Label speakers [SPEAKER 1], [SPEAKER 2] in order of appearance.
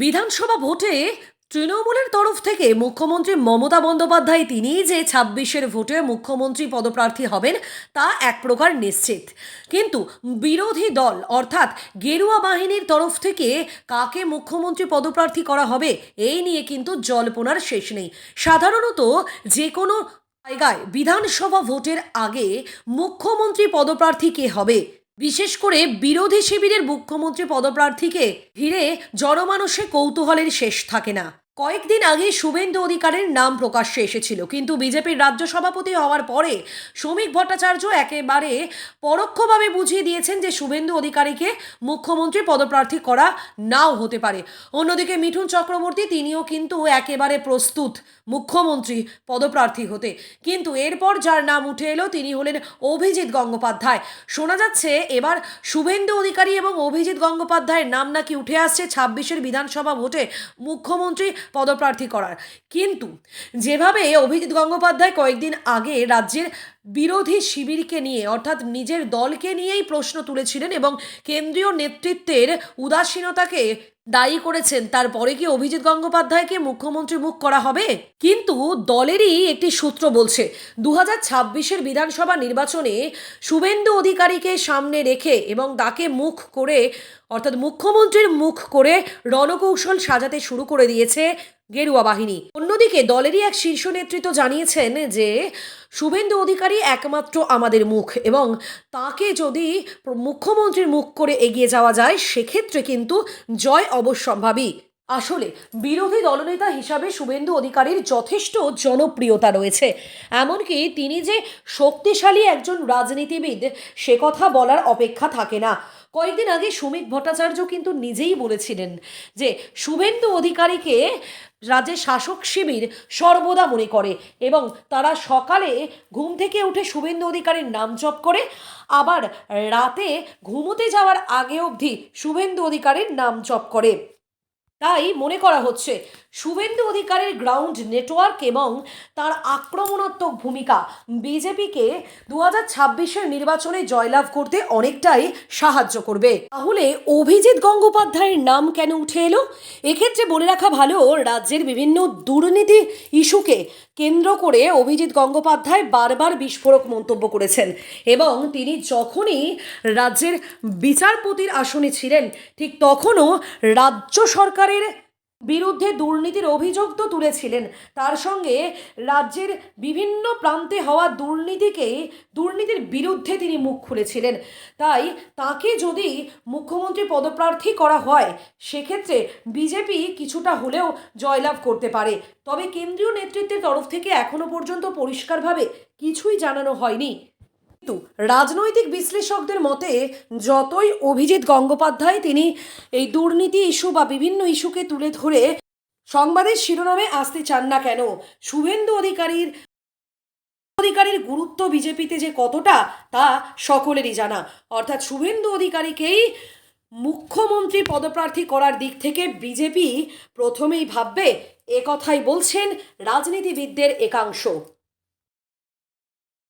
[SPEAKER 1] বিধানসভা ভোটে তৃণমূলের তরফ থেকে মুখ্যমন্ত্রী মমতা বন্দ্যোপাধ্যায় তিনি যে ২৬-এর ভোটে মুখ্যমন্ত্রী পদপ্রার্থী হবেন তা এক প্রকার নিশ্চিত। কিন্তু বিরোধী দল অর্থাৎ গেরুয়া বাহিনীর তরফ থেকে কাকে মুখ্যমন্ত্রী পদপ্রার্থী করা হবে এই নিয়ে কিন্তু জল্পনার শেষ নেই। সাধারণত যে কোনো জায়গায় বিধানসভা ভোটের আগে মুখ্যমন্ত্রী পদপ্রার্থী কে হবে, বিশেষ করে বিরোধী শিবিরের মুখ্যমন্ত্রী পদপ্রার্থীকে ঘিরে জনমানসে কৌতূহলের শেষ থাকে না। কয়েকদিন আগে শুভেন্দু অধিকারীর নাম প্রকাশ্যে এসেছিল, কিন্তু বিজেপির রাজ্য সভাপতি হওয়ার পরে শ্রমিক ভট্টাচার্য একেবারে পরোক্ষভাবে বুঝিয়ে দিয়েছেন যে শুভেন্দু অধিকারীকে মুখ্যমন্ত্রী পদপ্রার্থী করা নাও হতে পারে। অন্যদিকে মিঠুন চক্রবর্তী তিনিও কিন্তু একেবারে প্রস্তুত মুখ্যমন্ত্রী পদপ্রার্থী হতে, কিন্তু এরপর যার নাম উঠে এলো তিনি হলেন অভিজিৎ গঙ্গোপাধ্যায়। শোনা যাচ্ছে এবার শুভেন্দু অধিকারী এবং অভিজিৎ গঙ্গোপাধ্যায়ের নাম নাকি উঠে আসছে ২৬-এর বিধানসভা ভোটে মুখ্যমন্ত্রী পদপ্রার্থী করার। কিন্তু যেভাবে অভিজিৎ গঙ্গোপাধ্যায় কয়েকদিন আগে রাজ্যের বিরোধী শিবিরকে নিয়ে অর্থাৎ নিজের দলকে নিয়েই প্রশ্ন তুলেছিলেন এবং কেন্দ্রীয় নেতৃত্বের উদাসীনতাকে দায়ী করেছেন, তারপরে কি অভিজিৎ গঙ্গোপাধ্যায়কে মুখ্যমন্ত্রী মুখ করা হবে? কিন্তু দলেরই একটি সূত্র বলছে ২০২৬-এর বিধানসভা নির্বাচনে শুভেন্দু অধিকারীকে সামনে রেখে এবং তাকে মুখ করে অর্থাৎ মুখ্যমন্ত্রীর মুখ করে রণকৌশল সাজাতে শুরু করে দিয়েছে গেরুয়া বাহিনী। অন্যদিকে দলেরই এক শীর্ষ নেতৃত্ব জানিয়েছেন যে শুভেন্দু অধিকারী একমাত্র আমাদের মুখ এবং তাকে যদি মুখ্যমন্ত্রীর মুখ করে এগিয়ে যাওয়া যায় সেক্ষেত্রে কিন্তু জয় অবশ্যম্ভাবী। আসলে বিরোধী দলনেতা হিসাবে শুভেন্দু অধিকারীর যথেষ্ট জনপ্রিয়তা রয়েছে, এমনকি তিনি যে শক্তিশালী একজন রাজনীতিবিদ সে কথা বলার অপেক্ষা থাকে না। কয়েকদিন আগে শ্রমিক ভট্টাচার্য কিন্তু নিজেই বলেছিলেন যে শুভেন্দু অধিকারীকে রাজ্যের শাসক শিবির সর্বদা মনে করে এবং তারা সকালে ঘুম থেকে উঠে শুভেন্দু অধিকারীর নাম জপ করে, আবার রাতে ঘুমোতে যাওয়ার আগে অবধি শুভেন্দু অধিকারীর নাম জপ করে। তাই মনে করা হচ্ছে শুভেন্দু অধিকারীর গ্রাউন্ড নেটওয়ার্ক এবং তার আক্রমণাত্মক ভূমিকা বিজেপিকে ২০২৬-এর নির্বাচনে জয়লাভ করতে অনেকটাই সাহায্য করবে। তাহলে অভিজিৎ গঙ্গোপাধ্যায়ের নাম কেন উঠে এলো? এক্ষেত্রে বলে রাখা ভালো, রাজ্যের বিভিন্ন দুর্নীতি ইস্যুকে কেন্দ্র করে অভিজিৎ গঙ্গোপাধ্যায় বারবার বিস্ফোরক মন্তব্য করেছেন এবং তিনি যখনই রাজ্যের বিচারপতির আসনে ছিলেন ঠিক তখনও রাজ্য সরকারের বিরুদ্ধে দুর্নীতির অভিযোগ তো তুলেছিলেন, তার সঙ্গে রাজ্যের বিভিন্ন প্রান্তে হওয়া দুর্নীতির বিরুদ্ধে তিনি মুখ খুলেছিলেন। তাই তাকে যদি মুখ্যমন্ত্রী পদপ্রার্থী করা হয় সেক্ষেত্রে বিজেপি কিছুটা হলেও জয়লাভ করতে পারে। তবে কেন্দ্রীয় নেতৃত্বের তরফ থেকে এখনো পর্যন্ত পরিষ্কারভাবে কিছুই জানানো হয়নি। কিন্তু রাজনৈতিক বিশ্লেষকদের মতে যতই অভিজিৎ গঙ্গোপাধ্যায় তিনি এই দুর্নীতি ইস্যু বা বিভিন্ন ইস্যুকে তুলে ধরে সংবাদের শিরোনামে আসতে চান না কেন, শুভেন্দু অধিকারীর গুরুত্ব বিজেপিতে যে কতটা তা সকলেরই জানা। অর্থাৎ শুভেন্দু অধিকারীকেই মুখ্যমন্ত্রী পদপ্রার্থী করার দিক থেকে বিজেপি প্রথমেই ভাববে, একথাই বলছেন রাজনীতিবিদদের একাংশ।